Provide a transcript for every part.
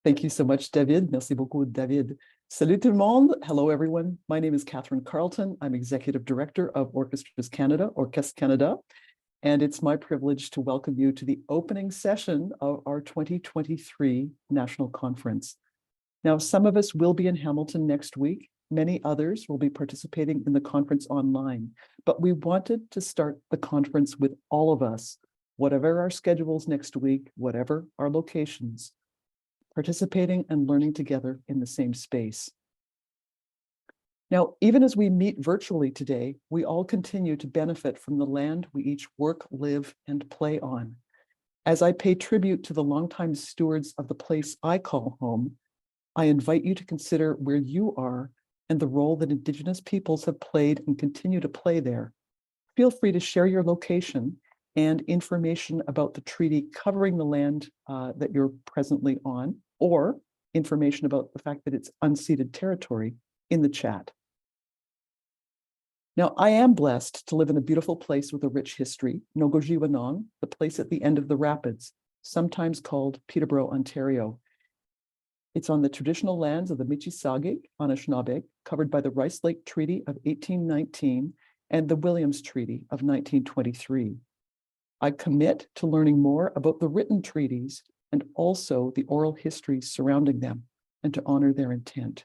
Thank you so much, David. Merci beaucoup, David. Salut tout le monde. Hello, everyone. My name is Catherine Carlton. I'm Executive Director of Orchestras Canada, Orchestra Canada, and it's my privilege to welcome you to the opening session of our 2023 National Conference. Now, some of us will be in Hamilton next week. Many others will be participating in the conference online, but we wanted to start the conference with all of us, whatever our schedules next week, whatever our locations, participating and learning together in the same space. Now, even as we meet virtually today, we all continue to benefit from the land we each work, live, and play on. As I pay tribute to the longtime stewards of the place I call home, I invite you to consider where you are and the role that Indigenous peoples have played and continue to play there. Feel free to share your location and information about the treaty covering the land that you're presently on, or information about the fact that it's unceded territory in the chat. Now, I am blessed to live in a beautiful place with a rich history, Nogojiwanong, the place at the end of the rapids, sometimes called Peterborough, Ontario. It's on the traditional lands of the Mississauga, Anishinaabe, covered by the Rice Lake Treaty of 1819 and the Williams Treaty of 1923. I commit to learning more about the written treaties and also the oral histories surrounding them, and to honor their intent.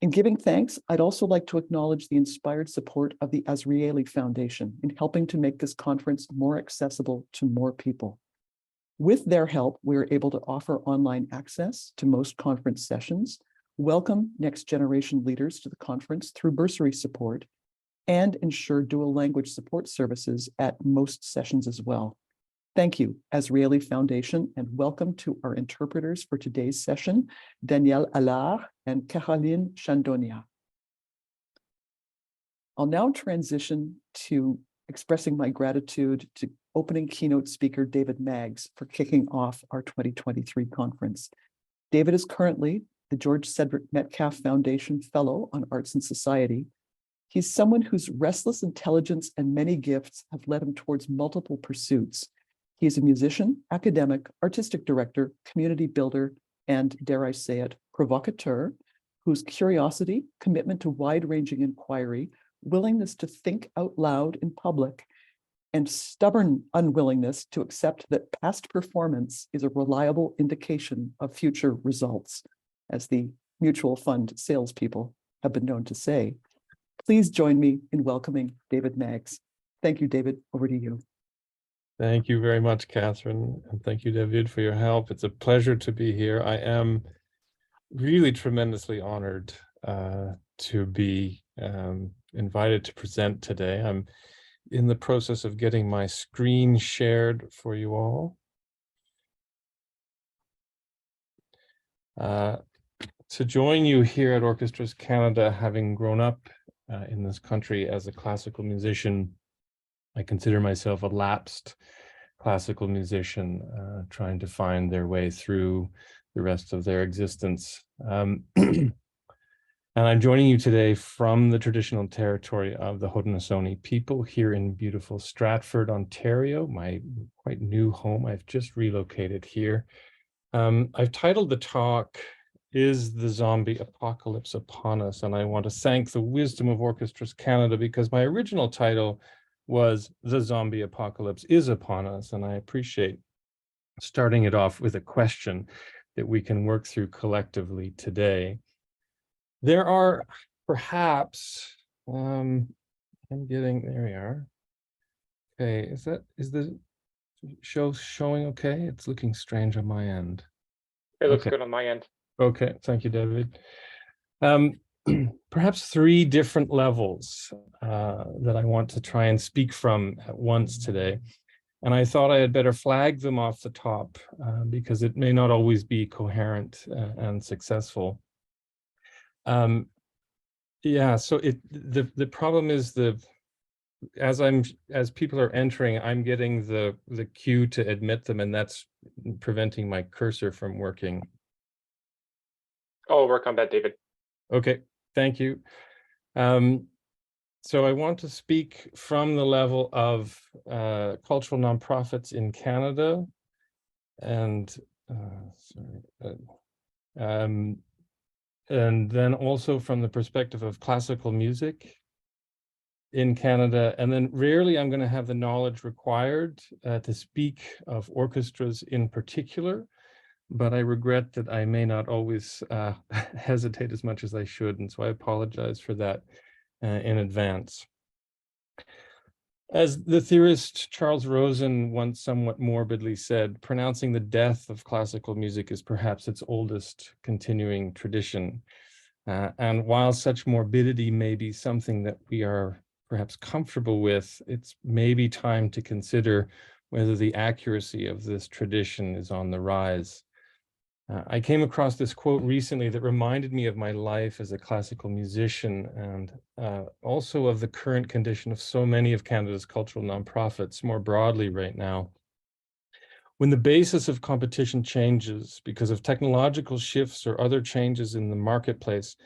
In giving thanks, I'd also like to acknowledge the inspired support of the Azrieli Foundation in helping to make this conference more accessible to more people. With their help, we are able to offer online access to most conference sessions, welcome next generation leaders to the conference through bursary support, and ensure dual language support services at most sessions as well. Thank you, Azrieli Foundation, and welcome to our interpreters for today's session, Danielle Allard and Caroline Chandonia. I'll now transition to expressing my gratitude to opening keynote speaker David Maggs for kicking off our 2023 conference. David is currently the George Cedric Metcalf Foundation Fellow on Arts and Society. He's someone whose restless intelligence and many gifts have led him towards multiple pursuits. He is a musician, academic, artistic director, community builder, and, dare I say it, provocateur, whose curiosity, commitment to wide-ranging inquiry, willingness to think out loud in public, and stubborn unwillingness to accept that past performance is a reliable indication of future results, as the mutual fund salespeople have been known to say. Please join me in welcoming David Maggs. Thank you, David. Over to you. Thank you very much, Catherine, and thank you, David, for your help. It's a pleasure to be here. I am really tremendously honored to be invited to present today. I'm in the process of getting my screen shared for you all. To join you here at Orchestras Canada, having grown up in this country as a classical musician, I consider myself a lapsed classical musician trying to find their way through the rest of their existence. And I'm joining you today from the traditional territory of the Haudenosaunee people here in beautiful Stratford, Ontario, my quite new home. I've just relocated here. I've titled the talk, "Is the Zombie Apocalypse Upon Us?" And I want to thank the wisdom of Orchestras Canada, because my original title was "The Zombie Apocalypse is Upon Us." And I appreciate starting it off with a question that we can work through collectively today. There are perhaps, there we are. Okay, is the show showing okay? It's looking strange on my end. It looks good on my end. Okay, thank you, David. Perhaps three different levels that I want to try and speak from at once today. And I thought I had better flag them off the top because it may not always be coherent and successful. Yeah, so the problem is as people are entering, I'm getting the cue to admit them, and that's preventing my cursor from working. I'll work on that, David. Okay, thank you. So I want to speak from the level of cultural nonprofits in Canada and And then also from the perspective of classical music in Canada, and then rarely I'm going to have the knowledge required to speak of orchestras in particular, but I regret that I may not always hesitate as much as I should, and so I apologize for that in advance. As the theorist Charles Rosen once somewhat morbidly said, pronouncing the death of classical music is perhaps its oldest continuing tradition. And while such morbidity may be something that we are perhaps comfortable with, it's maybe time to consider whether the accuracy of this tradition is on the rise. I came across this quote recently that reminded me of my life as a classical musician and also of the current condition of so many of Canada's cultural nonprofits more broadly right now. When the basis of competition changes because of technological shifts or other changes in the marketplace,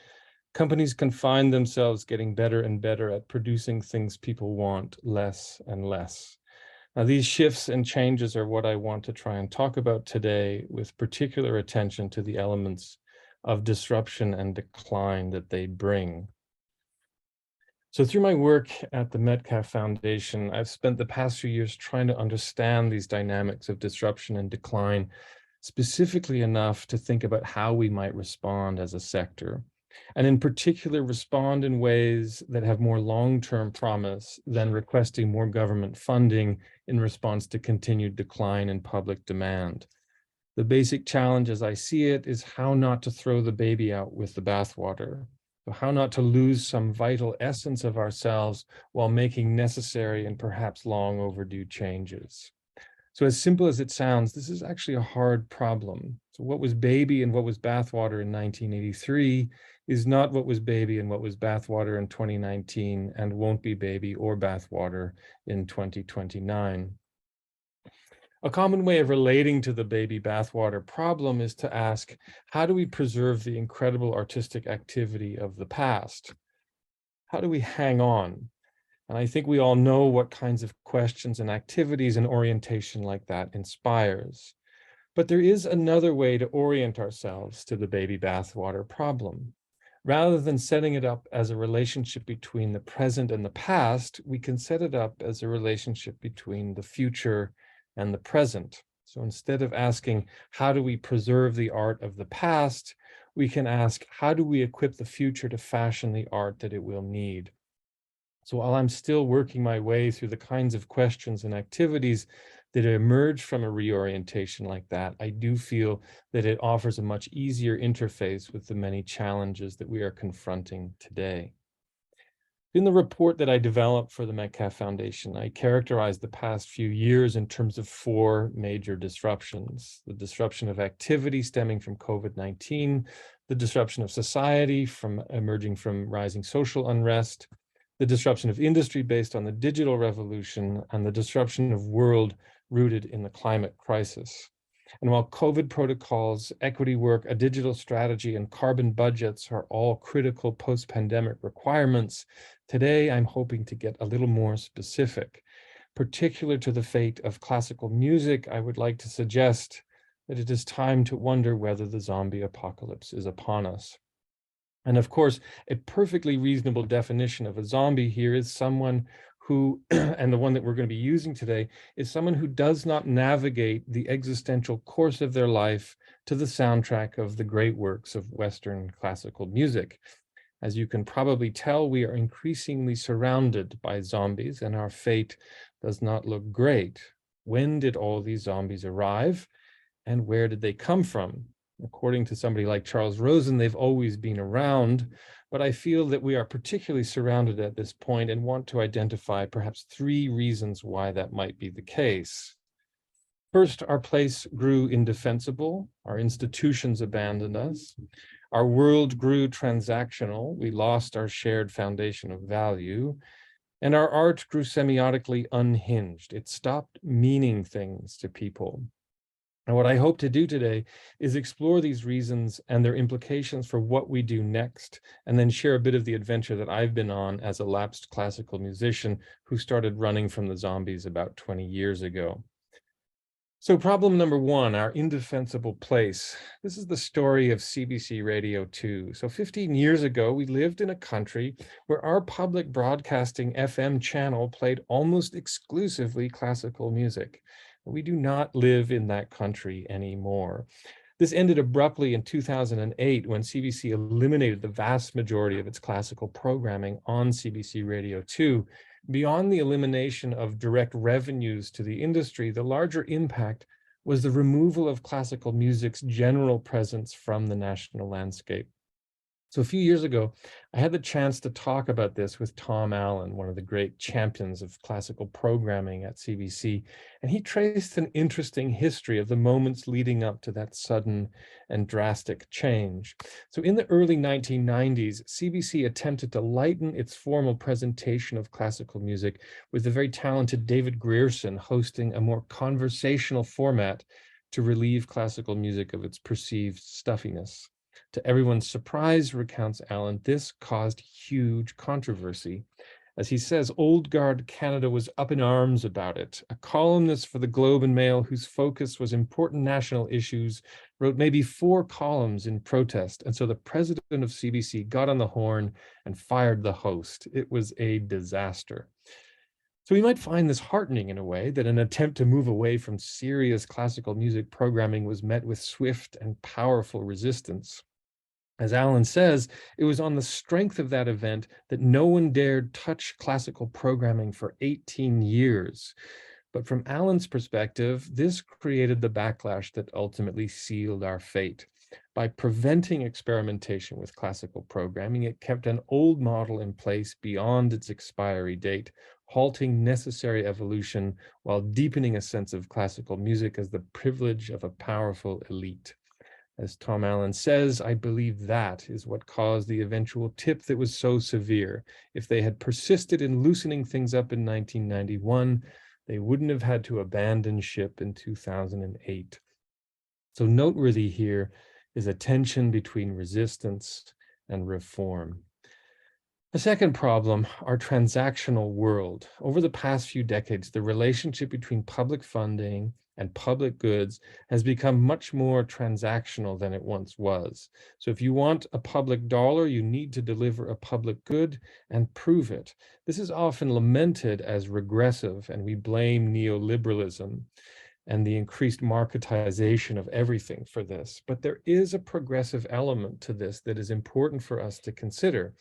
companies can find themselves getting better and better at producing things people want less and less. Now, these shifts and changes are what I want to try and talk about today, with particular attention to the elements of disruption and decline that they bring. So through my work at the Metcalf Foundation, I've spent the past few years trying to understand these dynamics of disruption and decline, specifically enough to think about how we might respond as a sector, and in particular respond in ways that have more long-term promise than requesting more government funding in response to continued decline in public demand. The basic challenge as I see it is how not to throw the baby out with the bathwater, how not to lose some vital essence of ourselves while making necessary and perhaps long overdue changes. So as simple as it sounds, this is actually a hard problem. So what was baby and what was bathwater in 1983 is not what was baby and what was bathwater in 2019 and won't be baby or bathwater in 2029. A common way of relating to the baby bathwater problem is to ask, how do we preserve the incredible artistic activity of the past? How do we hang on? And I think we all know what kinds of questions and activities and orientation like that inspires. But there is another way to orient ourselves to the baby bathwater problem. Rather than setting it up as a relationship between the present and the past, we can set it up as a relationship between the future and the present. So instead of asking, how do we preserve the art of the past, we can ask, how do we equip the future to fashion the art that it will need? So while I'm still working my way through the kinds of questions and activities that emerge from a reorientation like that, I do feel that it offers a much easier interface with the many challenges that we are confronting today. In the report that I developed for the Metcalf Foundation, I characterized the past few years in terms of 4 major disruptions: the disruption of activity stemming from COVID-19, the disruption of society emerging from rising social unrest, the disruption of industry based on the digital revolution, and the disruption of world rooted in the climate crisis. And while COVID protocols, equity work, a digital strategy, and carbon budgets are all critical post-pandemic requirements, today I'm hoping to get a little more specific. Particular to the fate of classical music, I would like to suggest that it is time to wonder whether the zombie apocalypse is upon us. And of course, a perfectly reasonable definition of a zombie here is someone who, and the one that we're going to be using today, is someone who does not navigate the existential course of their life to the soundtrack of the great works of Western classical music. As you can probably tell, we are increasingly surrounded by zombies, and our fate does not look great. When did all these zombies arrive, and where did they come from? According to somebody like Charles Rosen, they've always been around, but I feel that we are particularly surrounded at this point and want to identify perhaps 3 reasons why that might be the case. First, our place grew indefensible, our institutions abandoned us, our world grew transactional, we lost our shared foundation of value, and our art grew semiotically unhinged. It stopped meaning things to people. And what I hope to do today is explore these reasons and their implications for what we do next, and then share a bit of the adventure that I've been on as a lapsed classical musician who started running from the zombies about 20 years ago. So problem number one, our indefensible place. This is the story of CBC Radio 2. So 15 years ago, we lived in a country where our public broadcasting FM channel played almost exclusively classical music. We do not live in that country anymore. This ended abruptly in 2008 when CBC eliminated the vast majority of its classical programming on CBC Radio 2. Beyond the elimination of direct revenues to the industry, the larger impact was the removal of classical music's general presence from the national landscape. So a few years ago, I had the chance to talk about this with Tom Allen, one of the great champions of classical programming at CBC, and he traced an interesting history of the moments leading up to that sudden and drastic change. So in the early 1990s, CBC attempted to lighten its formal presentation of classical music with the very talented David Grierson hosting a more conversational format to relieve classical music of its perceived stuffiness. To everyone's surprise, recounts Allen, this caused huge controversy. As he says, Old Guard Canada was up in arms about it. A columnist for the Globe and Mail, whose focus was important national issues, wrote maybe 4 columns in protest. And so the president of CBC got on the horn and fired the host. It was a disaster. So we might find this heartening in a way, that an attempt to move away from serious classical music programming was met with swift and powerful resistance. As Allen says, it was on the strength of that event that no one dared touch classical programming for 18 years. But from Allen's perspective, this created the backlash that ultimately sealed our fate. By preventing experimentation with classical programming, it kept an old model in place beyond its expiry date, halting necessary evolution while deepening a sense of classical music as the privilege of a powerful elite. As Tom Allen says, I believe that is what caused the eventual tip that was so severe. If they had persisted in loosening things up in 1991, they wouldn't have had to abandon ship in 2008. So noteworthy here is a tension between resistance and reform. The second problem, our transactional world. Over the past few decades, the relationship between public funding and public goods has become much more transactional than it once was. So if you want a public dollar, you need to deliver a public good and prove it. This is often lamented as regressive, and we blame neoliberalism and the increased marketization of everything for this. But there is a progressive element to this that is important for us to consider.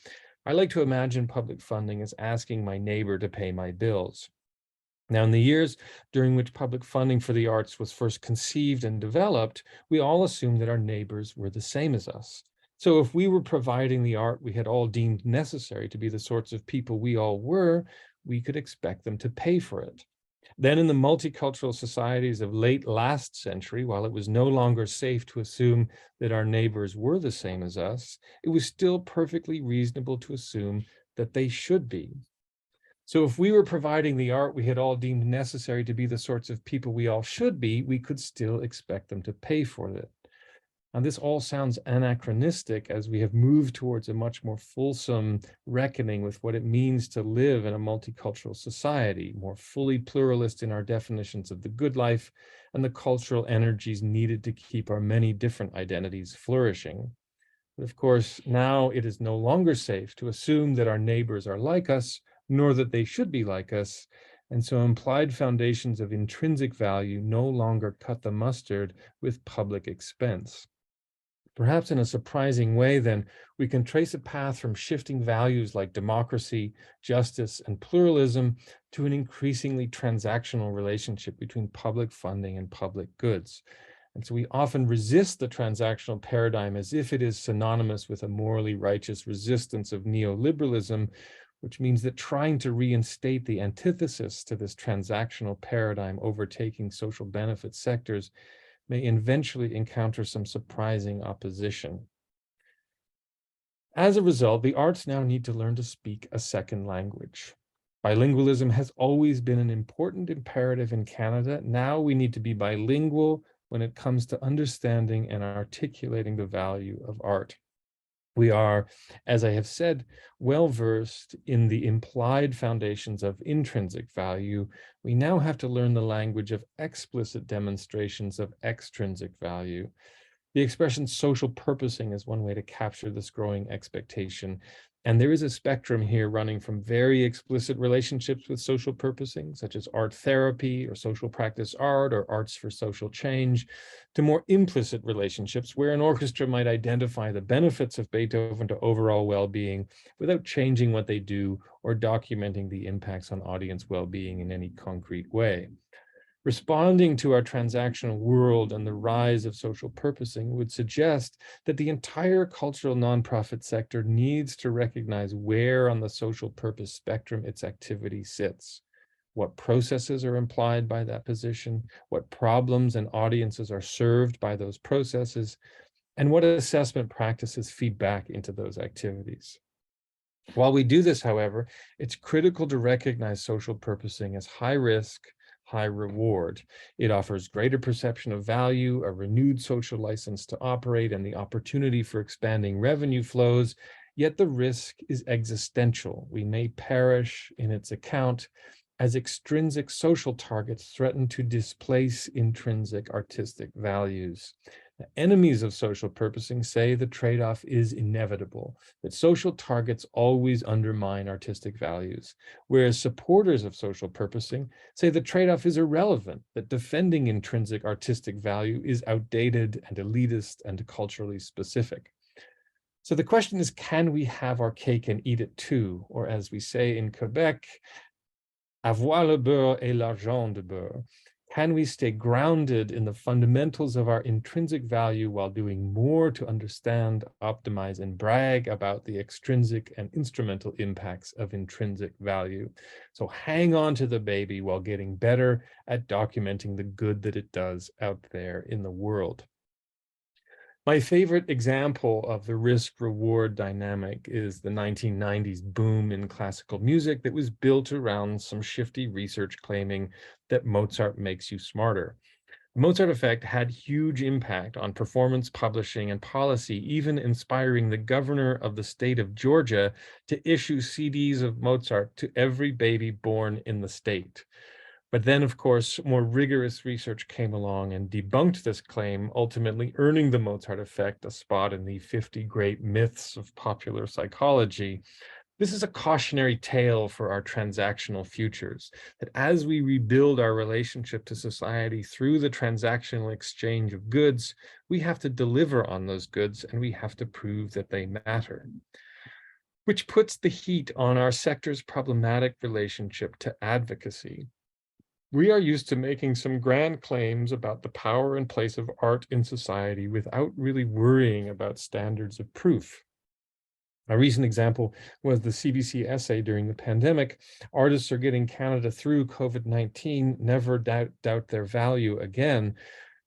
I like to imagine public funding as asking my neighbor to pay my bills. Now, in the years during which public funding for the arts was first conceived and developed, we all assumed that our neighbors were the same as us. So if we were providing the art we had all deemed necessary to be the sorts of people we all were, we could expect them to pay for it. Then in the multicultural societies of late last century, while it was no longer safe to assume that our neighbors were the same as us, it was still perfectly reasonable to assume that they should be. So if we were providing the art we had all deemed necessary to be the sorts of people we all should be, we could still expect them to pay for it. Now, this all sounds anachronistic as we have moved towards a much more fulsome reckoning with what it means to live in a multicultural society, more fully pluralist in our definitions of the good life and the cultural energies needed to keep our many different identities flourishing. But of course, now it is no longer safe to assume that our neighbors are like us, nor that they should be like us. And so implied foundations of intrinsic value no longer cut the mustard with public expense. Perhaps in a surprising way, then, we can trace a path from shifting values like democracy, justice, and pluralism to an increasingly transactional relationship between public funding and public goods. And so we often resist the transactional paradigm as if it is synonymous with a morally righteous resistance of neoliberalism, which means that trying to reinstate the antithesis to this transactional paradigm overtaking social benefit sectors may eventually encounter some surprising opposition. As a result, the arts now need to learn to speak a second language. Bilingualism has always been an important imperative in Canada. Now we need to be bilingual when it comes to understanding and articulating the value of art. We are, as I have said, well versed in the implied foundations of intrinsic value. We now have to learn the language of explicit demonstrations of extrinsic value. The expression social purposing is one way to capture this growing expectation. And there is a spectrum here running from very explicit relationships with social purposing, such as art therapy or social practice art or arts for social change, to more implicit relationships where an orchestra might identify the benefits of Beethoven to overall well-being without changing what they do or documenting the impacts on audience well-being in any concrete way. Responding to our transactional world and the rise of social purposing would suggest that the entire cultural nonprofit sector needs to recognize where on the social purpose spectrum its activity sits, what processes are implied by that position, what problems and audiences are served by those processes, and what assessment practices feed back into those activities. While we do this, however, it's critical to recognize social purposing as high risk, high reward. It offers greater perception of value, a renewed social license to operate, and the opportunity for expanding revenue flows, yet the risk is existential. We may perish in its account as extrinsic social targets threaten to displace intrinsic artistic values. The enemies of social purposing say the trade-off is inevitable, that social targets always undermine artistic values, whereas supporters of social purposing say the trade-off is irrelevant, that defending intrinsic artistic value is outdated and elitist and culturally specific. So the question is, can we have our cake and eat it too? Or as we say in Quebec, avoir le beurre et l'argent de beurre. Can we stay grounded in the fundamentals of our intrinsic value while doing more to understand, optimize, and brag about the extrinsic and instrumental impacts of intrinsic value? So hang on to the baby while getting better at documenting the good that it does out there in the world. My favorite example of the risk-reward dynamic is the 1990s boom in classical music that was built around some shifty research claiming that Mozart makes you smarter. The Mozart effect had huge impact on performance, publishing, and policy, even inspiring the governor of the state of Georgia to issue CDs of Mozart to every baby born in the state. But then, of course, more rigorous research came along and debunked this claim, ultimately earning the Mozart effect a spot in the 50 great myths of popular psychology. This is a cautionary tale for our transactional futures, that as we rebuild our relationship to society through the transactional exchange of goods, we have to deliver on those goods and we have to prove that they matter. Which puts the heat on our sector's problematic relationship to advocacy. We are used to making some grand claims about the power and place of art in society without really worrying about standards of proof. A recent example was the CBC essay during the pandemic, "Artists are getting Canada through COVID-19, never doubt their value again,"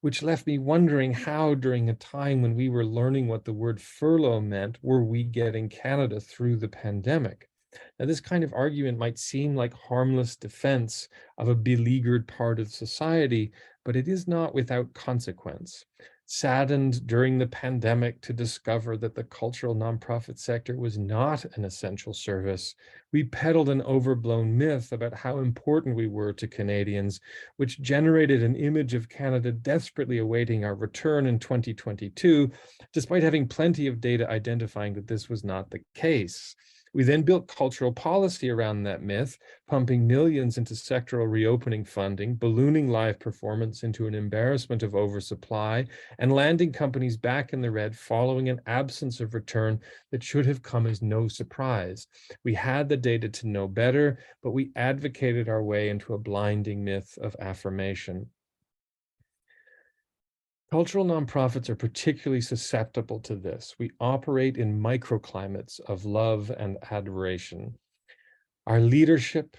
which left me wondering how, during a time when we were learning what the word furlough meant, were we getting Canada through the pandemic? Now, this kind of argument might seem like harmless defense of a beleaguered part of society, but it is not without consequence. Saddened during the pandemic to discover that the cultural nonprofit sector was not an essential service, we peddled an overblown myth about how important we were to Canadians, which generated an image of Canada desperately awaiting our return in 2022, despite having plenty of data identifying that this was not the case. We then built cultural policy around that myth, pumping millions into sectoral reopening funding, ballooning live performance into an embarrassment of oversupply, and landing companies back in the red following an absence of return that should have come as no surprise. We had the data to know better, but we advocated our way into a blinding myth of affirmation. Cultural nonprofits are particularly susceptible to this. We operate in microclimates of love and adoration. Our leadership,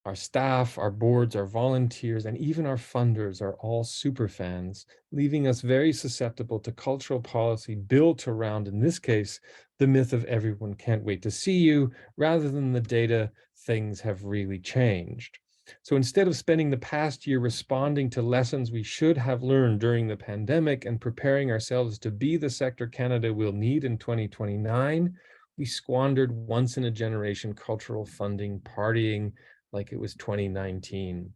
our staff, our boards, our volunteers, and even our funders are all superfans, leaving us very susceptible to cultural policy built around, in this case, the myth of everyone can't wait to see you, rather than the data things have really changed. So instead of spending the past year responding to lessons we should have learned during the pandemic and preparing ourselves to be the sector Canada will need in 2029, we squandered once in a generation cultural funding partying like it was 2019.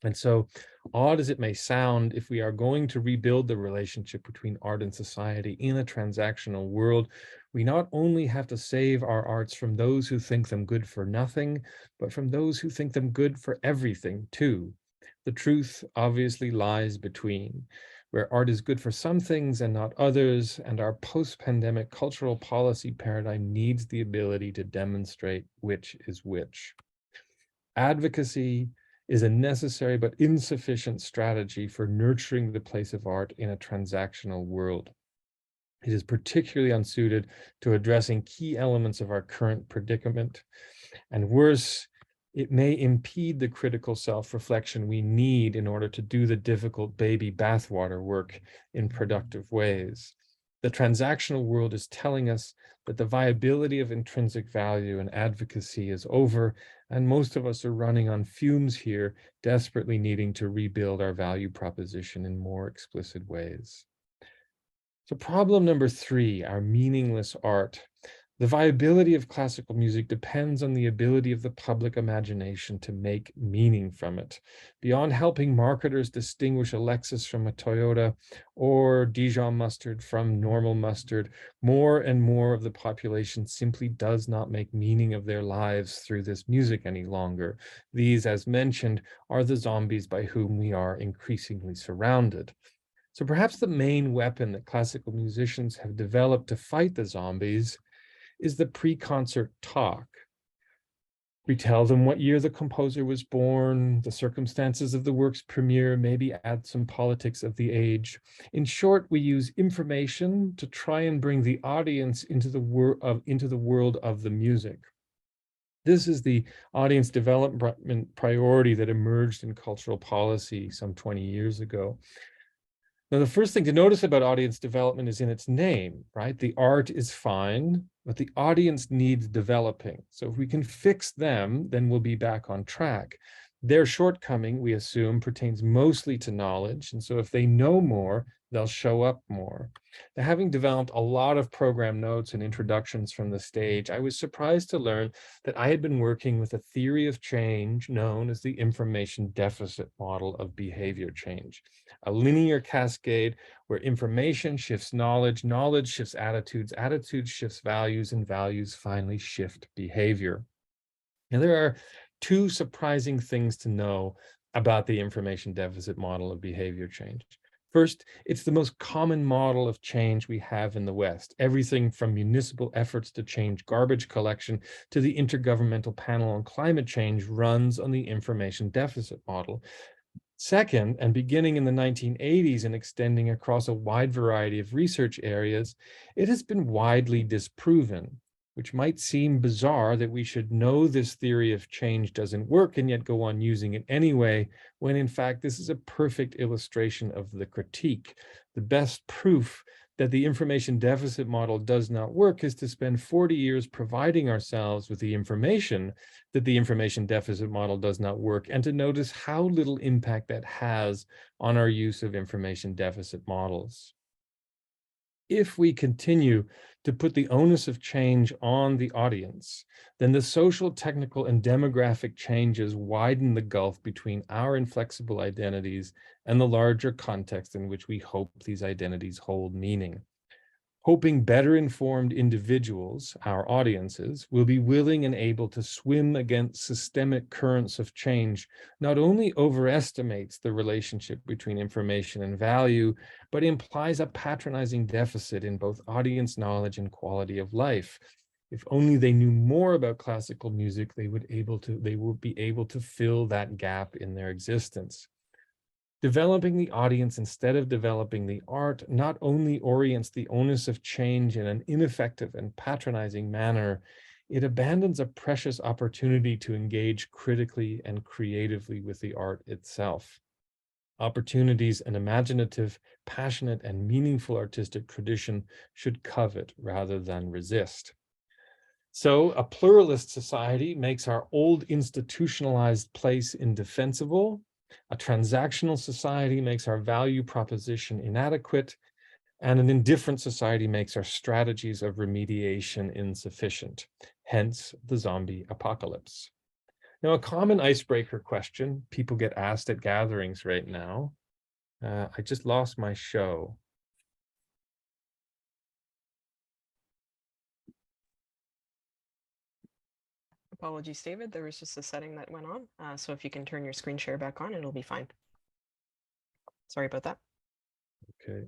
And so, odd as it may sound, if we are going to rebuild the relationship between art and society in a transactional world, we not only have to save our arts from those who think them good for nothing, but from those who think them good for everything too. The truth obviously lies between, where art is good for some things and not others, and our post-pandemic cultural policy paradigm needs the ability to demonstrate which is which. Advocacy is a necessary but insufficient strategy for nurturing the place of art in a transactional world. It is particularly unsuited to addressing key elements of our current predicament, and worse, it may impede the critical self-reflection we need in order to do the difficult baby bathwater work in productive ways. The transactional world is telling us that the viability of intrinsic value and advocacy is over, and most of us are running on fumes here, desperately needing to rebuild our value proposition in more explicit ways. So problem number 3, our meaningless art. The viability of classical music depends on the ability of the public imagination to make meaning from it. Beyond helping marketers distinguish a Lexus from a Toyota or Dijon mustard from normal mustard, more and more of the population simply does not make meaning of their lives through this music any longer. These, as mentioned, are the zombies by whom we are increasingly surrounded. So perhaps the main weapon that classical musicians have developed to fight the zombies is the pre-concert talk. We tell them what year the composer was born, the circumstances of the work's premiere, maybe add some politics of the age. In short, we use information to try and bring the audience into the world of the music. This is the audience development priority that emerged in cultural policy some 20 years ago. Now, the first thing to notice about audience development is in its name, right? The art is fine, but the audience needs developing. So if we can fix them, then we'll be back on track. Their shortcoming, we assume, pertains mostly to knowledge. And so if they know more, they'll show up more. Now, having developed a lot of program notes and introductions from the stage, I was surprised to learn that I had been working with a theory of change known as the information deficit model of behavior change, a linear cascade where information shifts knowledge, knowledge shifts attitudes, attitudes shifts values, and values finally shift behavior. Now, there are 2 surprising things to know about the information deficit model of behavior change. First, it's the most common model of change we have in the West. Everything from municipal efforts to change garbage collection to the Intergovernmental Panel on Climate Change runs on the information deficit model. Second, and beginning in the 1980s and extending across a wide variety of research areas, it has been widely disproven, which might seem bizarre that we should know this theory of change doesn't work and yet go on using it anyway, when in fact this is a perfect illustration of the critique. The best proof that the information deficit model does not work is to spend 40 years providing ourselves with the information that the information deficit model does not work, and to notice how little impact that has on our use of information deficit models. If we continue to put the onus of change on the audience, then the social, technical, and demographic changes widen the gulf between our inflexible identities and the larger context in which we hope these identities hold meaning. Hoping better informed individuals, our audiences, will be willing and able to swim against systemic currents of change not only overestimates the relationship between information and value, but implies a patronizing deficit in both audience knowledge and quality of life. If only they knew more about classical music, they would be able to fill that gap in their existence. Developing the audience instead of developing the art not only orients the onus of change in an ineffective and patronizing manner, it abandons a precious opportunity to engage critically and creatively with the art itself. Opportunities an imaginative, passionate, and meaningful artistic tradition should covet rather than resist. So a pluralist society makes our old institutionalized place indefensible. A transactional society makes our value proposition inadequate. And an indifferent society makes our strategies of remediation insufficient, hence the zombie apocalypse. Now, a common icebreaker question people get asked at gatherings right now. I just lost my show. Apologies, David. There was just a setting that went on. So if you can turn your screen share back on, it'll be fine. Sorry about that. Okay.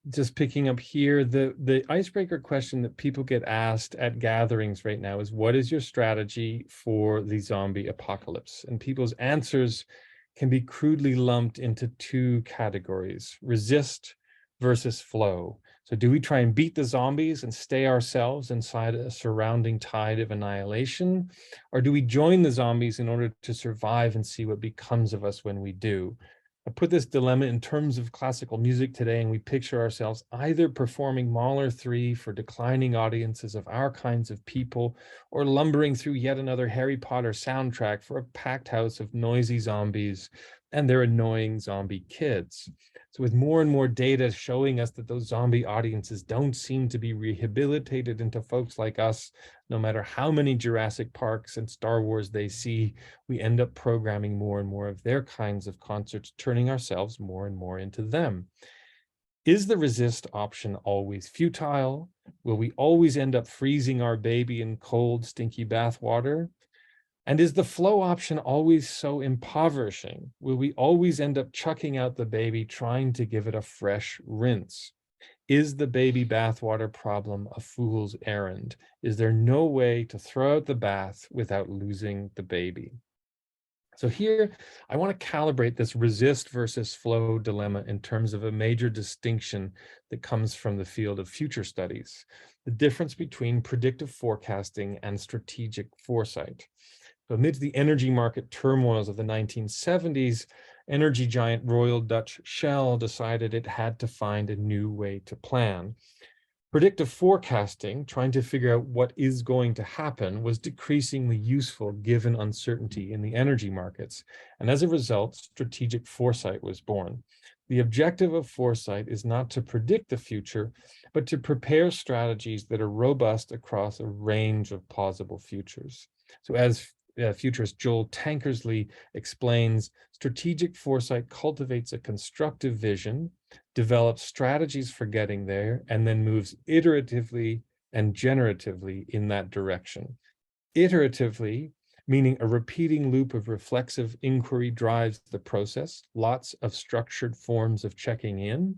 Just picking up here, the icebreaker question that people get asked at gatherings right now is, what is your strategy for the zombie apocalypse? And people's answers can be crudely lumped into two categories: resist versus flow. So do we try and beat the zombies and stay ourselves inside a surrounding tide of annihilation? Or do we join the zombies in order to survive and see what becomes of us when we do? I put this dilemma in terms of classical music today, and we picture ourselves either performing Mahler 3 for declining audiences of our kinds of people, or lumbering through yet another Harry Potter soundtrack for a packed house of noisy zombies and their annoying zombie kids. So with more and more data showing us that those zombie audiences don't seem to be rehabilitated into folks like us, no matter how many Jurassic Parks and Star Wars they see, we end up programming more and more of their kinds of concerts, turning ourselves more and more into them. Is the resist option always futile? Will we always end up freezing our baby in cold, stinky bath water? And is the flow option always so impoverishing? Will we always end up chucking out the baby, trying to give it a fresh rinse? Is the baby bathwater problem a fool's errand? Is there no way to throw out the bath without losing the baby? So here, I want to calibrate this resist versus flow dilemma in terms of a major distinction that comes from the field of future studies: the difference between predictive forecasting and strategic foresight. So amidst the energy market turmoils of the 1970s, energy giant Royal Dutch Shell decided it had to find a new way to plan. Predictive forecasting, trying to figure out what is going to happen, was decreasingly useful given uncertainty in the energy markets. And as a result, strategic foresight was born. The objective of foresight is not to predict the future, but to prepare strategies that are robust across a range of plausible futures. So as futurist Joel Tankersley explains, strategic foresight cultivates a constructive vision, develops strategies for getting there, and then moves iteratively and generatively in that direction. Iteratively, meaning a repeating loop of reflexive inquiry drives the process, lots of structured forms of checking in,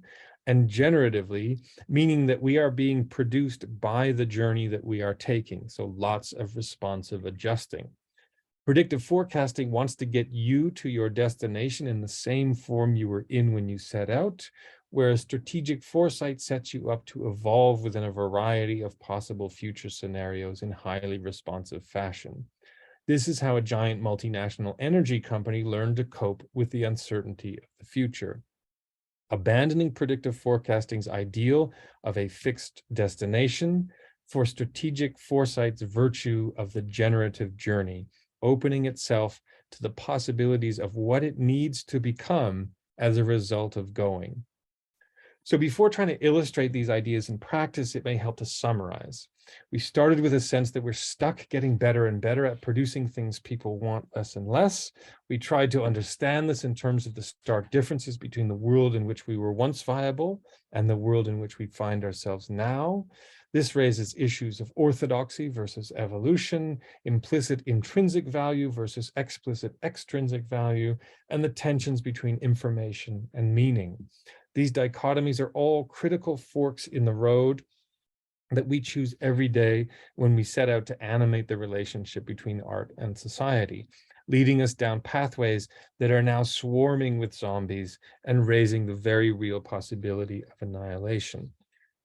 and generatively, meaning that we are being produced by the journey that we are taking, so lots of responsive adjusting. Predictive forecasting wants to get you to your destination in the same form you were in when you set out, whereas strategic foresight sets you up to evolve within a variety of possible future scenarios in highly responsive fashion. This is how a giant multinational energy company learned to cope with the uncertainty of the future. Abandoning predictive forecasting's ideal of a fixed destination for strategic foresight's virtue of the generative journey, opening itself to the possibilities of what it needs to become as a result of going. So before trying to illustrate these ideas in practice, it may help to summarize. We started with a sense that we're stuck getting better and better at producing things people want less and less. We tried to understand this in terms of the stark differences between the world in which we were once viable and the world in which we find ourselves now. This raises issues of orthodoxy versus evolution, implicit intrinsic value versus explicit extrinsic value, and the tensions between information and meaning. These dichotomies are all critical forks in the road that we choose every day when we set out to animate the relationship between art and society, leading us down pathways that are now swarming with zombies and raising the very real possibility of annihilation.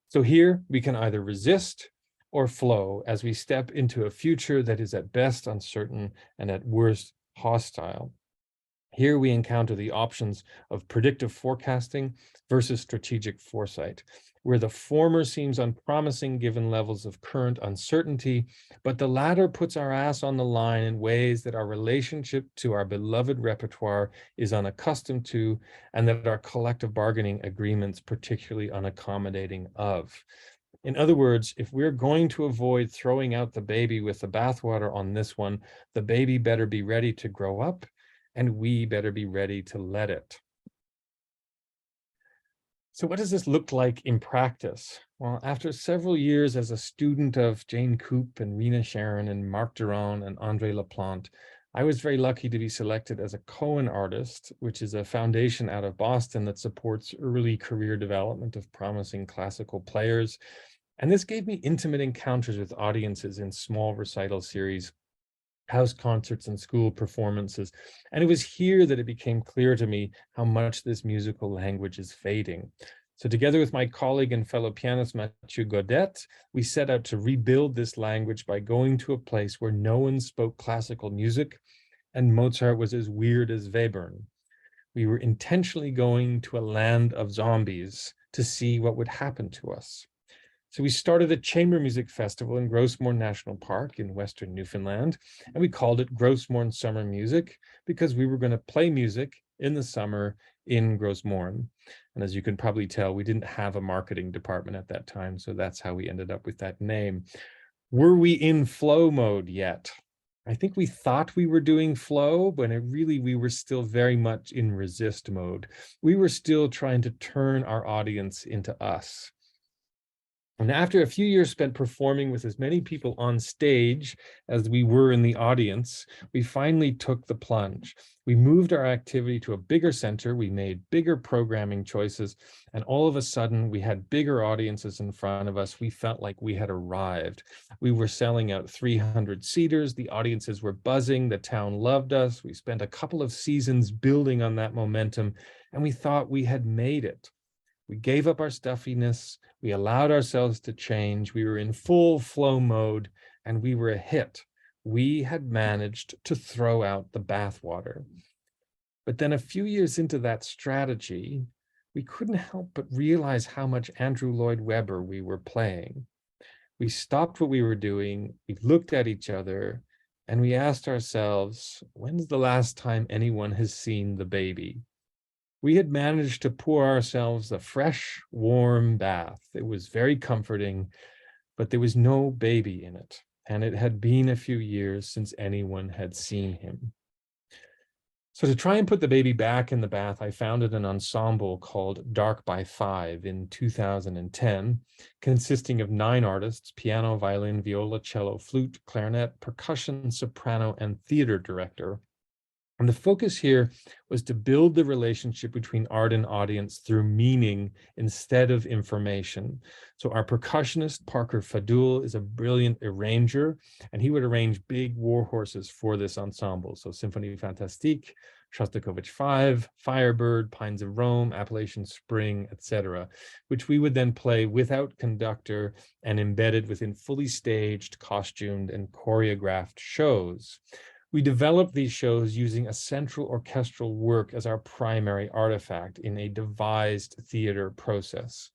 So here we can either resist or flow as we step into a future that is at best uncertain and at worst hostile. Here we encounter the options of predictive forecasting versus strategic foresight, where the former seems unpromising given levels of current uncertainty, but the latter puts our ass on the line in ways that our relationship to our beloved repertoire is unaccustomed to, and that our collective bargaining agreements particularly unaccommodating of. In other words, if we're going to avoid throwing out the baby with the bathwater on this one, the baby better be ready to grow up, and we better be ready to let it. So what does this look like in practice? Well, after several years as a student of Jane Coop and Rena Sharon and Marc Duron and Andre Laplante, I was very lucky to be selected as a Cohen artist, which is a foundation out of Boston that supports early career development of promising classical players. And this gave me intimate encounters with audiences in small recital series, house concerts, and school performances. And it was here that it became clear to me how much this musical language is fading. So together with my colleague and fellow pianist Mathieu Godet, we set out to rebuild this language by going to a place where no one spoke classical music and Mozart was as weird as Webern. We were intentionally going to a land of zombies to see what would happen to us. So we started a chamber music festival in Grossmorn National Park in Western Newfoundland, and we called it Grossmorn Summer Music because we were going to play music in the summer in Grossmorn. And as you can probably tell, we didn't have a marketing department at that time, so that's how we ended up with that name. Were we in flow mode yet? I think we thought we were doing flow, but we were still very much in resist mode. We were still trying to turn our audience into us. And after a few years spent performing with as many people on stage as we were in the audience, we finally took the plunge. We moved our activity to a bigger center, we made bigger programming choices, and all of a sudden we had bigger audiences in front of us. We felt like we had arrived. We were selling out 300 seaters, the audiences were buzzing, the town loved us. We spent a couple of seasons building on that momentum, and we thought we had made it. We gave up our stuffiness, we allowed ourselves to change, we were in full flow mode, and we were a hit. We had managed to throw out the bathwater. But then a few years into that strategy, we couldn't help but realize how much Andrew Lloyd Webber we were playing. We stopped what we were doing, we looked at each other, and we asked ourselves, when's the last time anyone has seen the baby? We had managed to pour ourselves a fresh, warm bath. It was very comforting, but there was no baby in it, and it had been a few years since anyone had seen him. So to try and put the baby back in the bath, I founded an ensemble called Dark by Five in 2010, consisting of 9 artists: piano, violin, viola, cello, flute, clarinet, percussion, soprano, and theater director. And the focus here was to build the relationship between art and audience through meaning instead of information. So our percussionist, Parker Fadul, is a brilliant arranger, and he would arrange big war horses for this ensemble. So Symphonie Fantastique, Shostakovich 5, Firebird, Pines of Rome, Appalachian Spring, etc., which we would then play without conductor and embedded within fully staged, costumed, and choreographed shows. We developed these shows using a central orchestral work as our primary artifact in a devised theater process.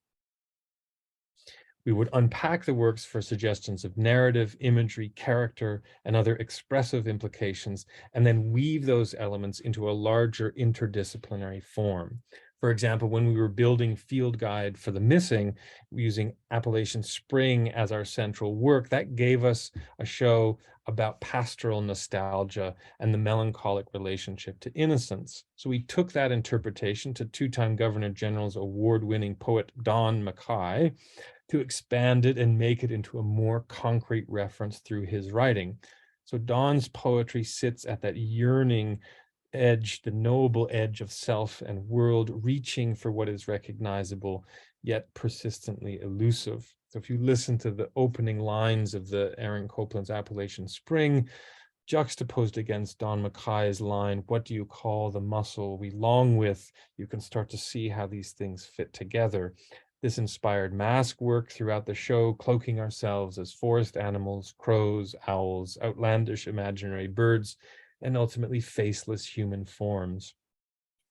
We would unpack the works for suggestions of narrative, imagery, character, and other expressive implications, and then weave those elements into a larger interdisciplinary form. For example, when we were building Field Guide for the Missing, using Appalachian Spring as our central work, that gave us a show about pastoral nostalgia and the melancholic relationship to innocence. So we took that interpretation to 2-time Governor General's award-winning poet Don Mackay to expand it and make it into a more concrete reference through his writing. So Don's poetry sits at that yearning edge, the knowable edge of self and world, reaching for what is recognizable, yet persistently elusive. So if you listen to the opening lines of the Aaron Copland's Appalachian Spring, juxtaposed against Don Mackay's line, "What do you call the muscle we long with?" you can start to see how these things fit together. This inspired mask work throughout the show, cloaking ourselves as forest animals, crows, owls, outlandish imaginary birds, and ultimately faceless human forms.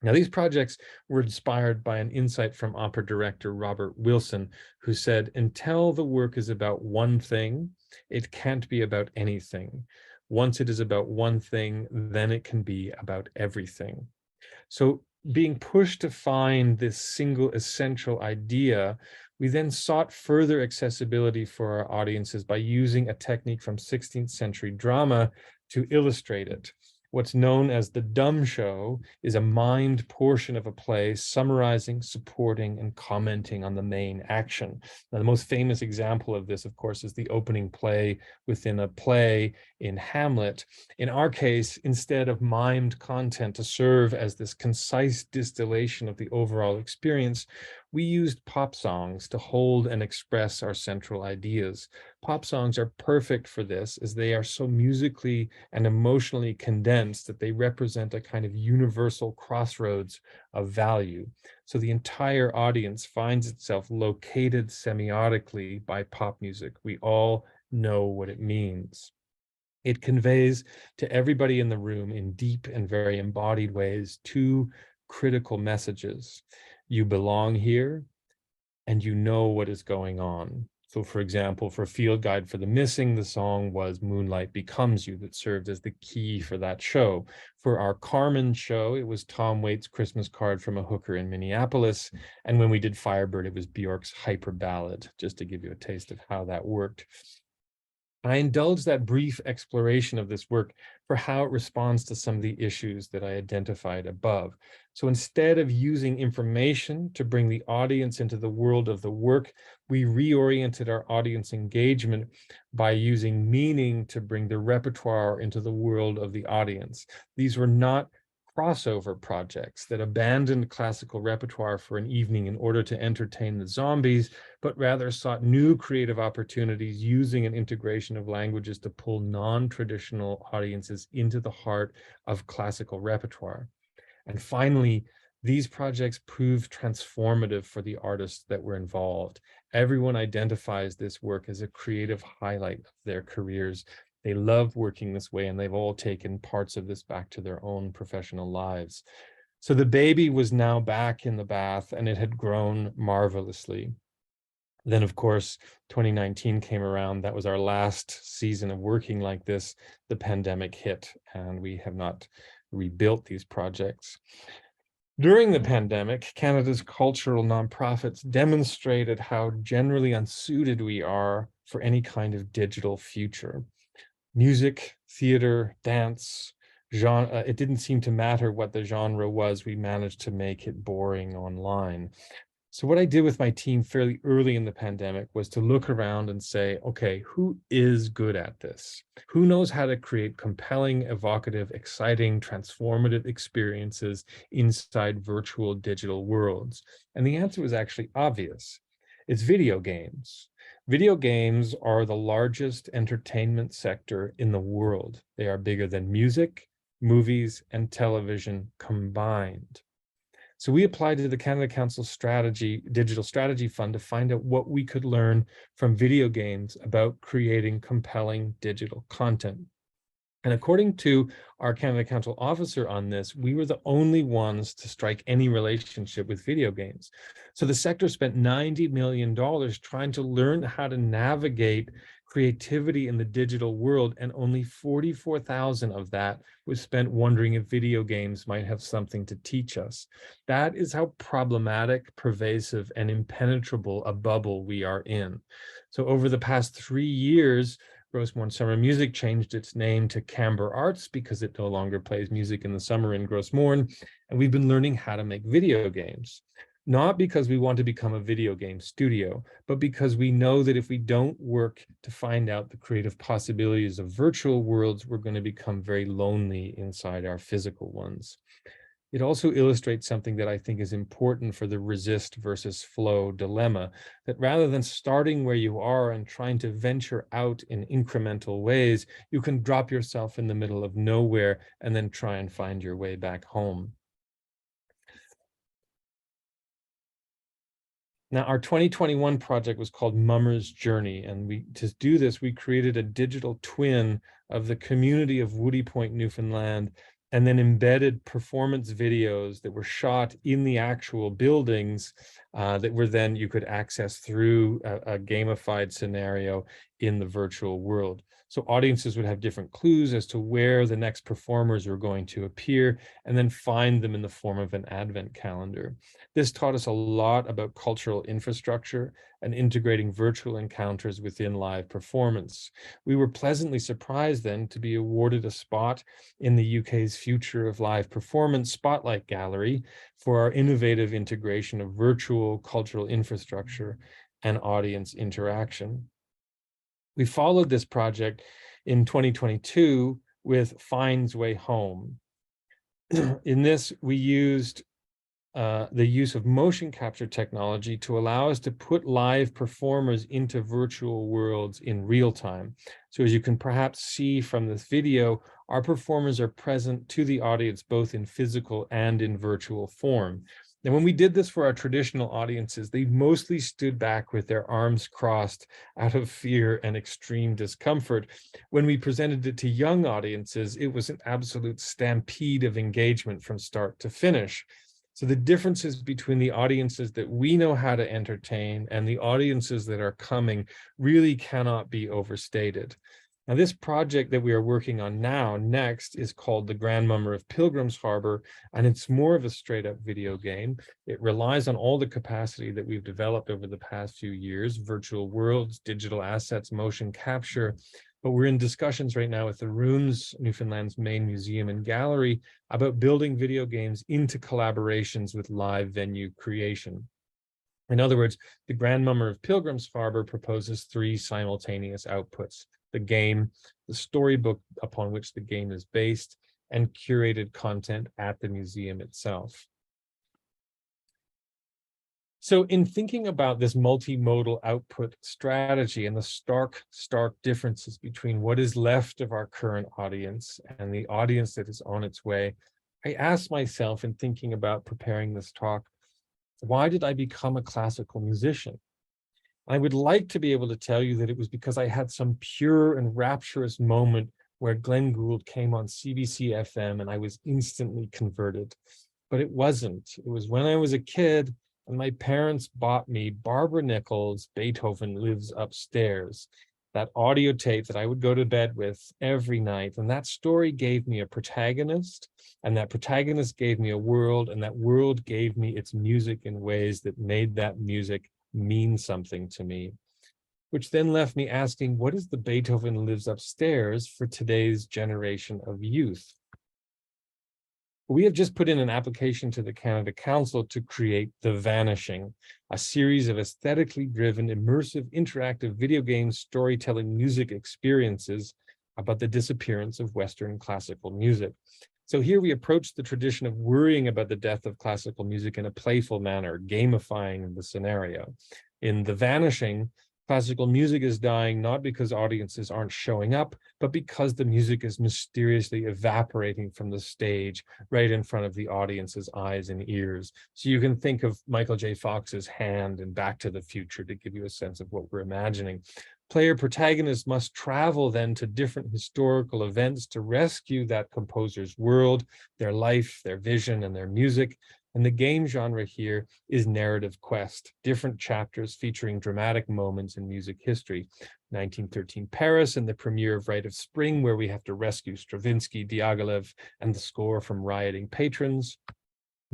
Now, these projects were inspired by an insight from opera director Robert Wilson, who said, until the work is about one thing, it can't be about anything. Once it is about one thing, then it can be about everything. So being pushed to find this single essential idea, we then sought further accessibility for our audiences by using a technique from 16th century drama to illustrate it. What's known as the dumb show is a mimed portion of a play summarizing, supporting, and commenting on the main action. Now, the most famous example of this, of course, is the opening play within a play in Hamlet. In our case, instead of mimed content to serve as this concise distillation of the overall experience, we used pop songs to hold and express our central ideas. Pop songs are perfect for this, as they are so musically and emotionally condensed that they represent a kind of universal crossroads of value. So the entire audience finds itself located semiotically by pop music. We all know what it means. It conveys to everybody in the room in deep and very embodied ways two critical messages. You belong here, and you know what is going on. So for example, for Field Guide for the Missing, the song was Moonlight Becomes You that served as the key for that show. For our Carmen show, it was Tom Waits' Christmas Card from a Hooker in Minneapolis. And when we did Firebird, it was Bjork's Hyper Ballad, just to give you a taste of how that worked. I indulge that brief exploration of this work for how it responds to some of the issues that I identified above. So instead of using information to bring the audience into the world of the work, we reoriented our audience engagement by using meaning to bring the repertoire into the world of the audience. These were not crossover projects that abandoned classical repertoire for an evening in order to entertain the zombies, but rather sought new creative opportunities using an integration of languages to pull non-traditional audiences into the heart of classical repertoire. And finally, these projects proved transformative for the artists that were involved. Everyone identifies this work as a creative highlight of their careers. They love working this way, and they've all taken parts of this back to their own professional lives. So the baby was now back in the bath, and it had grown marvelously. Then, of course, 2019 came around. That was our last season of working like this. The pandemic hit, and we have not rebuilt these projects. During the pandemic, Canada's cultural nonprofits demonstrated how generally unsuited we are for any kind of digital future. Music, theater, dance, genre, it didn't seem to matter what the genre was. We managed to make it boring online. So what I did with my team fairly early in the pandemic was to look around and say, okay, who is good at this? Who knows how to create compelling, evocative, exciting, transformative experiences inside virtual digital worlds? And the answer was actually obvious. It's video games. Video games are the largest entertainment sector in the world. They are bigger than music, movies, and television combined. So we applied to the Canada Council Digital Strategy Fund to find out what we could learn from video games about creating compelling digital content. And according to our Canada Council officer on this, we were the only ones to strike any relationship with video games. So the sector spent $90 million trying to learn how to navigate creativity in the digital world, and only 44,000 of that was spent wondering if video games might have something to teach us. That is how problematic, pervasive, and impenetrable a bubble we are in. So over the past 3 years, Grossmorn Summer Music changed its name to Camber Arts because it no longer plays music in the summer in Grossmorn, and we've been learning how to make video games. Not because we want to become a video game studio, but because we know that if we don't work to find out the creative possibilities of virtual worlds, we're going to become very lonely inside our physical ones. It also illustrates something that I think is important for the resist versus flow dilemma, that rather than starting where you are and trying to venture out in incremental ways, you can drop yourself in the middle of nowhere and then try and find your way back home. Now, our 2021 project was called Mummer's Journey, and to do this, we created a digital twin of the community of Woody Point, Newfoundland, and then embedded performance videos that were shot in the actual buildings that were then you could access through a gamified scenario in the virtual world. So audiences would have different clues as to where the next performers were going to appear, and then find them in the form of an advent calendar. This taught us a lot about cultural infrastructure and integrating virtual encounters within live performance. We were pleasantly surprised then to be awarded a spot in the UK's Future of Live Performance Spotlight Gallery for our innovative integration of virtual cultural infrastructure and audience interaction. We followed this project in 2022 with Find's Way Home. In this, we used the use of motion capture technology to allow us to put live performers into virtual worlds in real time. So as you can perhaps see from this video, our performers are present to the audience both in physical and in virtual form. And when we did this for our traditional audiences, they mostly stood back with their arms crossed out of fear and extreme discomfort. When we presented it to young audiences, it was an absolute stampede of engagement from start to finish. So the differences between the audiences that we know how to entertain and the audiences that are coming really cannot be overstated. Now, this project that we are working on next is called The Grandmummer of Pilgrim's Harbor, and it's more of a straight up video game. It relies on all the capacity that we've developed over the past few years, virtual worlds, digital assets, motion capture. But we're in discussions right now with the Runes, Newfoundland's main museum and gallery, about building video games into collaborations with live venue creation. In other words, The Grandmummer of Pilgrim's Harbor proposes 3 simultaneous outputs: the game, the storybook upon which the game is based, and curated content at the museum itself. So in thinking about this multimodal output strategy and the stark differences between what is left of our current audience and the audience that is on its way, I asked myself in thinking about preparing this talk, why did I become a classical musician? I would like to be able to tell you that it was because I had some pure and rapturous moment where Glenn Gould came on CBC FM and I was instantly converted. But it wasn't. It was when I was a kid and my parents bought me Barbara Nichols' Beethoven Lives Upstairs, that audio tape that I would go to bed with every night. And that story gave me a protagonist, and that protagonist gave me a world, and that world gave me its music in ways that made that music mean something to me, which then left me asking, what is the Beethoven Lives Upstairs for today's generation of youth? We have just put in an application to the Canada Council to create The Vanishing, a series of aesthetically driven, immersive, interactive video game storytelling music experiences about the disappearance of Western classical music. So here we approach the tradition of worrying about the death of classical music in a playful manner, gamifying the scenario. In The Vanishing, classical music is dying not because audiences aren't showing up, but because the music is mysteriously evaporating from the stage right in front of the audience's eyes and ears. So you can think of Michael J. Fox's Hand and Back to the Future to give you a sense of what we're imagining. Player protagonists must travel then to different historical events to rescue that composer's world, their life, their vision, and their music. And the game genre here is narrative quest, different chapters featuring dramatic moments in music history. 1913 Paris and the premiere of Rite of Spring, where we have to rescue Stravinsky, Diaghilev, and the score from rioting patrons.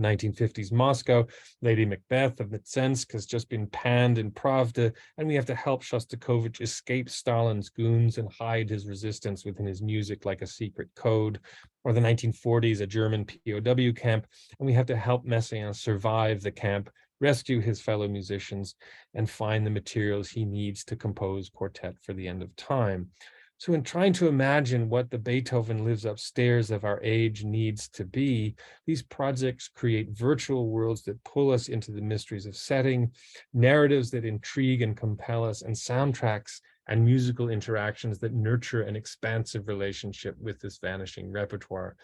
1950s Moscow, Lady Macbeth of Mtsensk has just been panned in Pravda, and we have to help Shostakovich escape Stalin's goons and hide his resistance within his music like a secret code. Or the 1940s, a German POW camp, and we have to help Messiaen survive the camp, rescue his fellow musicians, and find the materials he needs to compose Quartet for the End of Time. So in trying to imagine what the Beethoven Lives Upstairs of our age needs to be, these projects create virtual worlds that pull us into the mysteries of setting, narratives that intrigue and compel us, and soundtracks and musical interactions that nurture an expansive relationship with this vanishing repertoire.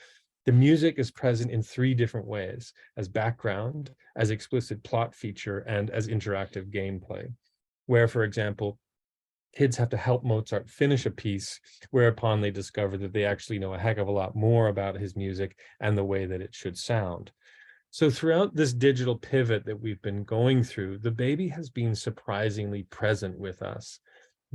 The music is present in 3 different ways: as background, as explicit plot feature, and as interactive gameplay, where, for example, kids have to help Mozart finish a piece, whereupon they discover that they actually know a heck of a lot more about his music and the way that it should sound. So throughout this digital pivot that we've been going through, the baby has been surprisingly present with us.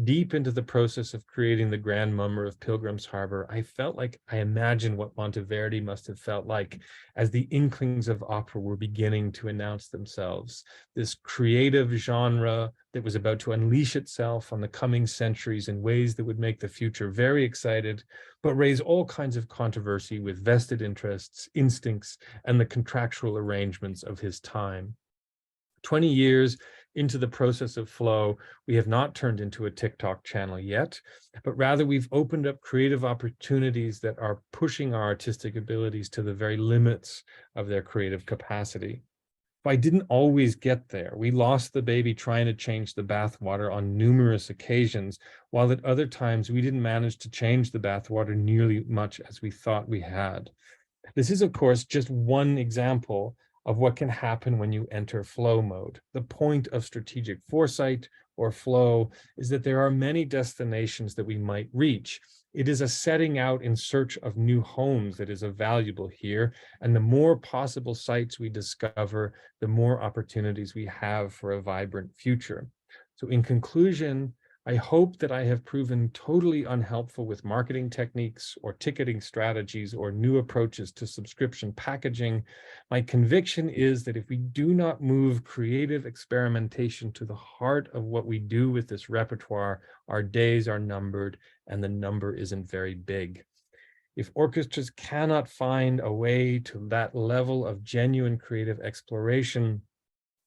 Deep into the process of creating the Grand Mummer of Pilgrim's Harbor, I felt like I imagined what Monteverdi must have felt like as the inklings of opera were beginning to announce themselves. This creative genre that was about to unleash itself on the coming centuries in ways that would make the future very excited, but raise all kinds of controversy with vested interests, instincts, and the contractual arrangements of his time. 20 years into the process of flow, we have not turned into a TikTok channel yet, but rather we've opened up creative opportunities that are pushing our artistic abilities to the very limits of their creative capacity. But I didn't always get there. We lost the baby trying to change the bathwater on numerous occasions, while at other times we didn't manage to change the bathwater nearly much as we thought we had. This is, of course, just one example of what can happen when you enter flow mode. The point of strategic foresight or flow is that there are many destinations that we might reach. It is a setting out in search of new homes that is valuable here. And the more possible sites we discover, the more opportunities we have for a vibrant future. So in conclusion, I hope that I have proven totally unhelpful with marketing techniques or ticketing strategies or new approaches to subscription packaging. My conviction is that if we do not move creative experimentation to the heart of what we do with this repertoire, our days are numbered and the number isn't very big. If orchestras cannot find a way to that level of genuine creative exploration,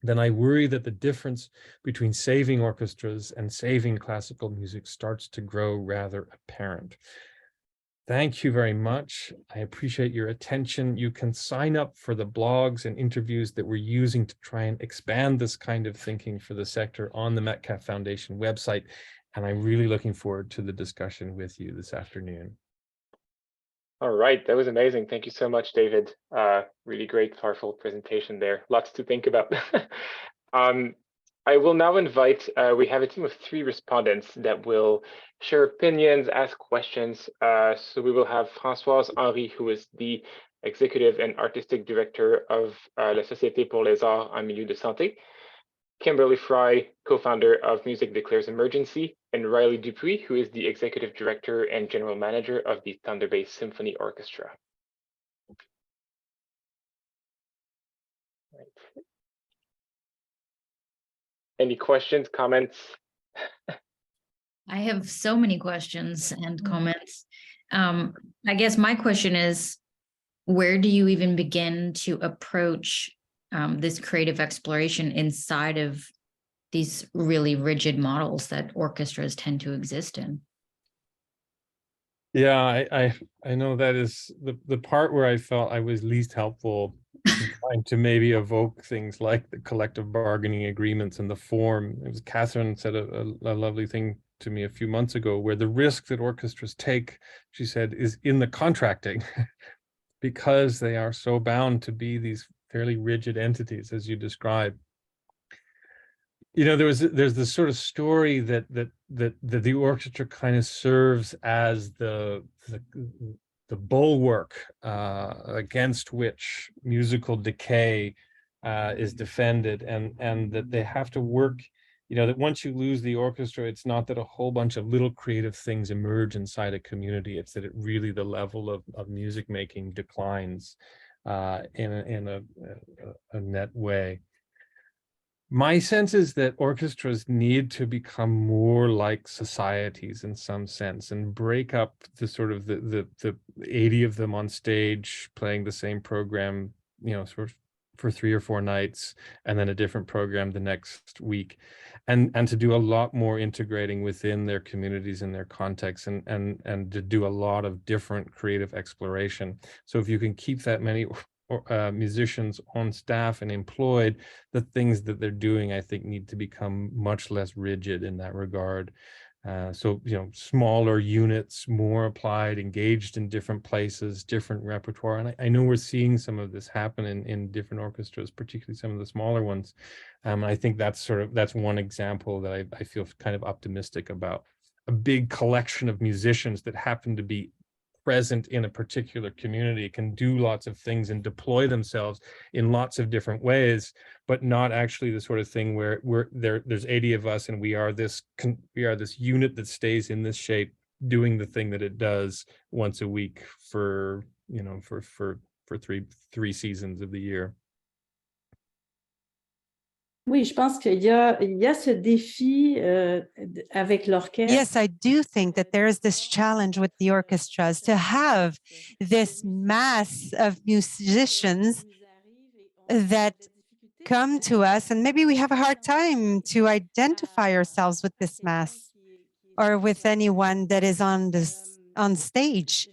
then I worry that the difference between saving orchestras and saving classical music starts to grow rather apparent. Thank you very much. I appreciate your attention. You can sign up for the blogs and interviews that we're using to try and expand this kind of thinking for the sector on the Metcalf Foundation website. And I'm really looking forward to the discussion with you this afternoon. All right, that was amazing. Thank you so much, David. Really great, powerful presentation there. Lots to think about. I will now invite, we have a team of 3 respondents that will share opinions, ask questions. So we will have Françoise Henry, who is the Executive and Artistic Director of La Société pour les Arts en Milieu de Santé, Kimberly Fry, co-founder of Music Declares Emergency, and Riley Dupuis, who is the Executive Director and General Manager of the Thunder Bay Symphony Orchestra. Right. Any questions, comments? I have so many questions and comments. I guess my question is, where do you even begin to approach this creative exploration inside of these really rigid models that orchestras tend to exist in? Yeah, I know that is the part where I felt I was least helpful in trying to maybe evoke things like the collective bargaining agreements and the form. It was Catherine said a lovely thing to me a few months ago, where the risk that orchestras take, she said, is in the contracting because they are so bound to be these fairly rigid entities, as you described. You know, there's this sort of story that the orchestra kind of serves as the bulwark against which musical decay is defended, and that they have to work. You know, that once you lose the orchestra, it's not that a whole bunch of little creative things emerge inside a community. It's that it really the level of music making declines in a net way. My sense is that orchestras need to become more like societies in some sense and break up the sort of the 80 of them on stage playing the same program, you know, sort of for 3 or 4 nights, and then a different program the next week, and to do a lot more integrating within their communities and their contexts, and to do a lot of different creative exploration. So if you can keep that many musicians on staff and employed, the things that they're doing, I think, need to become much less rigid in that regard. So, smaller units, more applied, engaged in different places, different repertoire. And I know we're seeing some of this happen in different orchestras, particularly some of the smaller ones. I think that's one example that I feel kind of optimistic about. A big collection of musicians that happen to be present in a particular community can do lots of things and deploy themselves in lots of different ways, but not actually the sort of thing where there's 80 of us and we are this unit that stays in this shape doing the thing that it does once a week for three seasons of the year. Oui, je pense qu'il y a ce défi avec l'orchestre. Yes, I do think that there is this challenge with the orchestras to have this mass of musicians that come to us, and maybe we have a hard time to identify ourselves with this mass or with anyone that is on stage.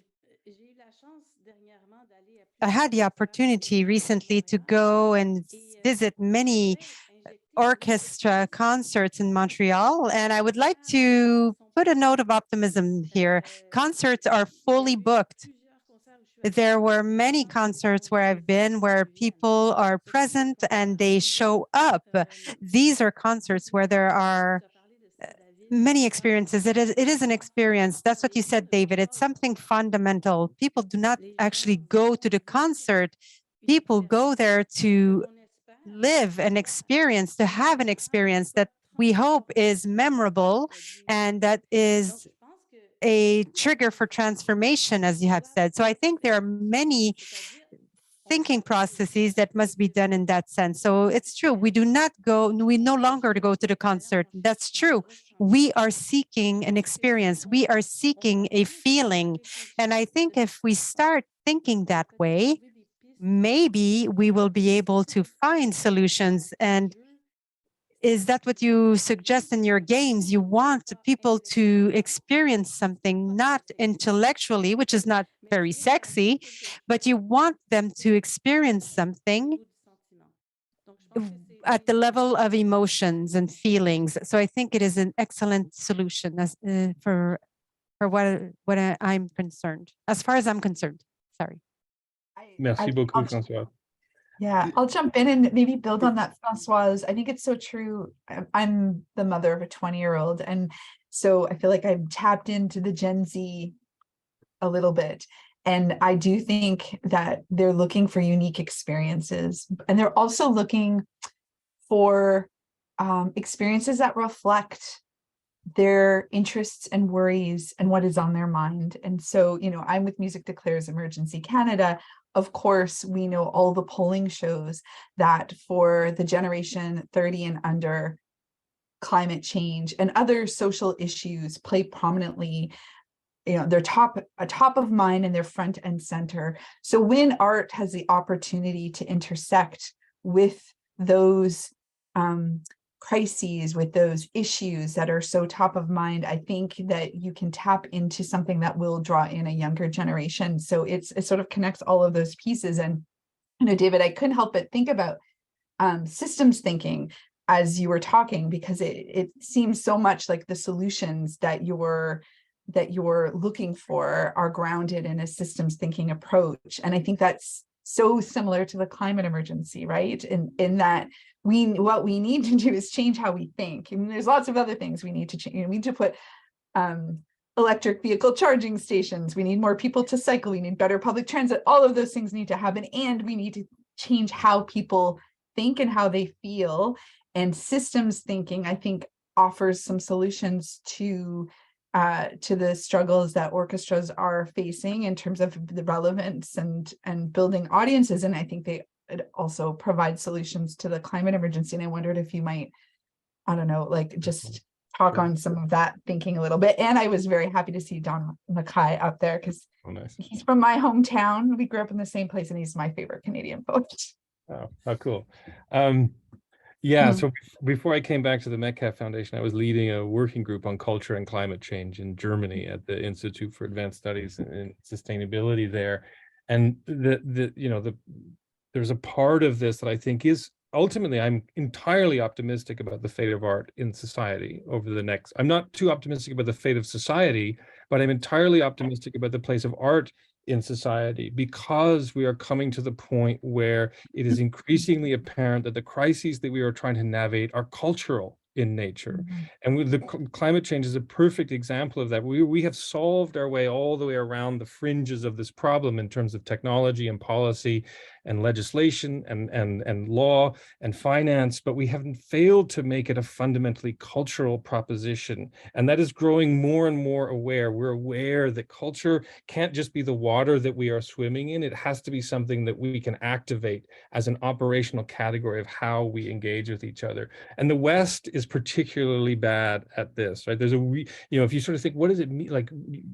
I had the opportunity recently to go and visit many orchestra concerts in Montreal, and I would like to put a note of optimism here. Concerts are fully booked. There were many concerts where I've been where people are present and they show up. These are concerts where there are many experiences. It is an experience. That's what you said, David. It's something fundamental. People do not actually go to the concert. People go there to live an experience, to have an experience that we hope is memorable and that is a trigger for transformation, as you have said. So I think there are many thinking processes that must be done in that sense. So it's true. We no longer go to the concert. That's true. We are seeking an experience. We are seeking a feeling. And I think if we start thinking that way, maybe we will be able to find solutions. And is that what you suggest in your games? You want people to experience something, not intellectually, which is not very sexy, but you want them to experience something at the level of emotions and feelings. So I think it is an excellent solution for what I'm concerned, as far as I'm concerned. Sorry. Merci beaucoup, François. Yeah, I'll jump in and maybe build on that, Françoise. I think it's so true. I'm the mother of a 20-year-old, and so I feel like I'm tapped into the Gen Z a little bit. And I do think that they're looking for unique experiences, and they're also looking for experiences that reflect their interests and worries and what is on their mind. And so, I'm with Music Declares Emergency Canada. Of course, we know all the polling shows that for the generation 30 and under, climate change and other social issues play prominently. They're top of mind and they're front and center. So when art has the opportunity to intersect with those crises, with those issues that are so top of mind, I think that you can tap into something that will draw in a younger generation. So it sort of connects all of those pieces. And David, I couldn't help but think about systems thinking as you were talking, because it seems so much like the solutions that you're looking for are grounded in a systems thinking approach. And I think that's so similar to the climate emergency, right? In that what we need to do is change how we think. And there's lots of other things we need to change. We need to put electric vehicle charging stations. We need more people to cycle. We need better public transit. All of those things need to happen. And we need to change how people think and how they feel. And systems thinking, I think, offers some solutions to the struggles that orchestras are facing in terms of the relevance and building audiences. And I think it also provide solutions to the climate emergency. And I wondered if you might, I don't know, just talk on some of that thinking a little bit. And I was very happy to see Don Mackay up there because he's from my hometown. We grew up in the same place and he's my favorite Canadian poet. Oh, how cool. So before I came back to the Metcalf Foundation, I was leading a working group on culture and climate change in Germany at the Institute for Advanced Studies in Sustainability there. And there's a part of this that I think is ultimately, I'm entirely optimistic about the fate of art in society over the next. I'm not too optimistic about the fate of society, but I'm entirely optimistic about the place of art in society, because we are coming to the point where it is increasingly apparent that the crises that we are trying to navigate are cultural in nature. And with the climate change is a perfect example of that. We have solved our way all the way around the fringes of this problem in terms of technology and policy and legislation and law and finance, but we haven't failed to make it a fundamentally cultural proposition. And that is growing more and more aware. We're aware that culture can't just be the water that we are swimming in. It has to be something that we can activate as an operational category of how we engage with each other. And the West is particularly bad at this, right? There's if you sort of think, what does it mean? Like,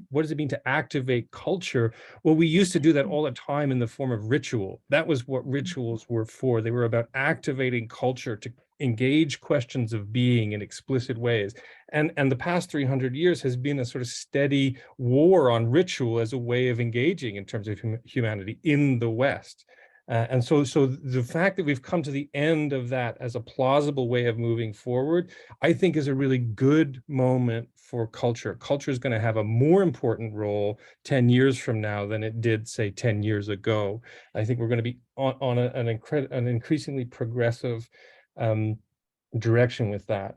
what does it mean to activate culture? Well, we used to do that all the time in the form of ritual. That was what rituals were for. They were about activating culture to engage questions of being in explicit ways. And the past 300 years has been a sort of steady war on ritual as a way of engaging in terms of humanity in the West. And so the fact that we've come to the end of that as a plausible way of moving forward, I think is a really good moment for culture. Culture is going to have a more important role 10 years from now than it did, say, 10 years ago. I think we're going to be on an increasingly progressive direction with that.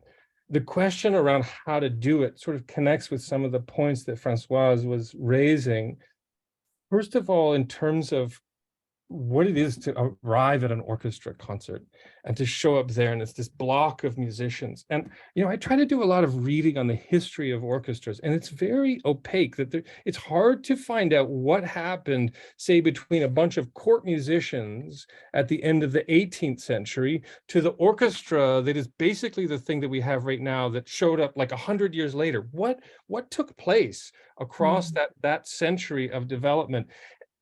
The question around how to do it sort of connects with some of the points that Françoise was raising. First of all, in terms of what it is to arrive at an orchestra concert and to show up there, and it's this block of musicians. And I try to do a lot of reading on the history of orchestras, and it's very opaque. It's hard to find out what happened, say, between a bunch of court musicians at the end of the 18th century to the orchestra that is basically the thing that we have right now that showed up like 100 years later. What took place across that century of development?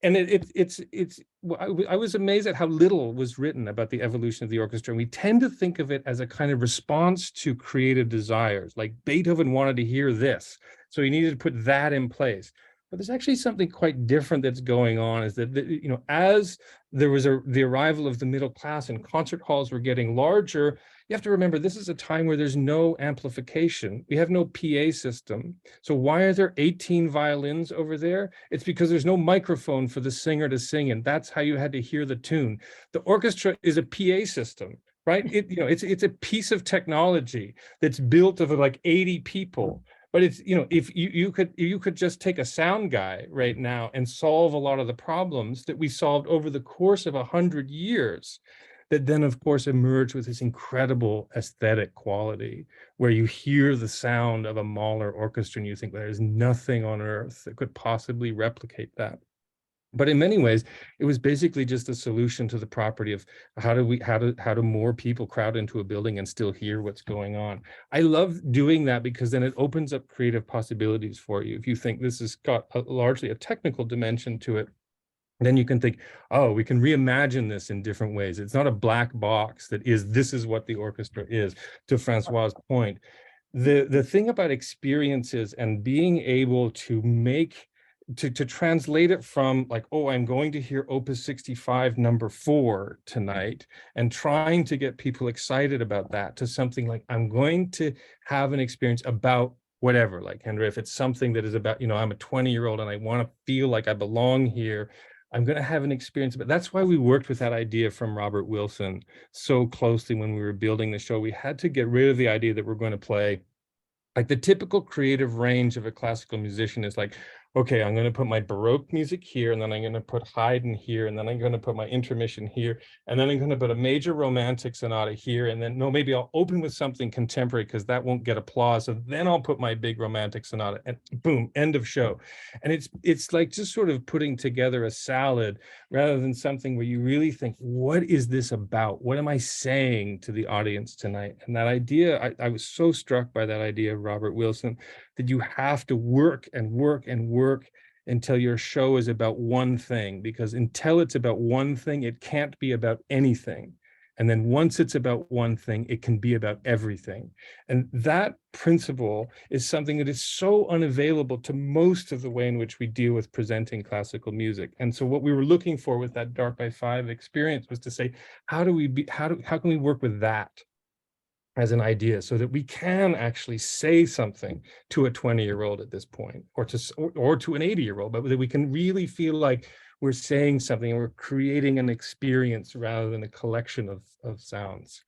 And I was amazed at how little was written about the evolution of the orchestra. And we tend to think of it as a kind of response to creative desires, like Beethoven wanted to hear this, so he needed to put that in place. But there's actually something quite different that's going on, is that, as there was the arrival of the middle class and concert halls were getting larger, you have to remember this is a time where there's no amplification. We have no PA system. So why are there 18 violins over there? It's because there's no microphone for the singer to sing in. That's how you had to hear the tune. The orchestra is a PA system, right? It's a piece of technology that's built of like 80 people. But it's, if you could just take a sound guy right now and solve a lot of the problems that we solved over the course of 100 years, that then of course emerge with this incredible aesthetic quality where you hear the sound of a Mahler orchestra and you think there's nothing on earth that could possibly replicate that. But in many ways, it was basically just a solution to the property of how do more people crowd into a building and still hear what's going on. I love doing that because then it opens up creative possibilities for you. If you think this has got largely a technical dimension to it, then you can think, oh, we can reimagine this in different ways. It's not a black box that this is what the orchestra is. To François' point, the thing about experiences and being able to to translate it from like, oh, I'm going to hear Opus 65 number 4 tonight, and trying to get people excited about that, to something like, I'm going to have an experience about whatever, like Henry, if it's something that is about, I'm a 20-year-old and I want to feel like I belong here, I'm going to have an experience. But that's why we worked with that idea from Robert Wilson so closely when we were building the show. We had to get rid of the idea that we're going to play, like the typical creative range of a classical musician is like, okay, I'm going to put my Baroque music here, and then I'm going to put Haydn here, and then I'm going to put my intermission here, and then I'm going to put a major romantic sonata here, and then, no, maybe I'll open with something contemporary because that won't get applause, and then I'll put my big romantic sonata, and boom, end of show. And it's like just sort of putting together a salad rather than something where you really think, what is this about? What am I saying to the audience tonight? And that idea, I was so struck by that idea of Robert Wilson, that you have to work and work and work until your show is about one thing, because until it's about one thing, it can't be about anything. And then once it's about one thing, it can be about everything. And that principle is something that is so unavailable to most of the way in which we deal with presenting classical music. And so what we were looking for with that Dark by Five experience was to say, how can we work with that as an idea so that we can actually say something to a 20-year-old at this point, or to an 80-year-old, but that we can really feel like we're saying something and we're creating an experience rather than a collection of sounds.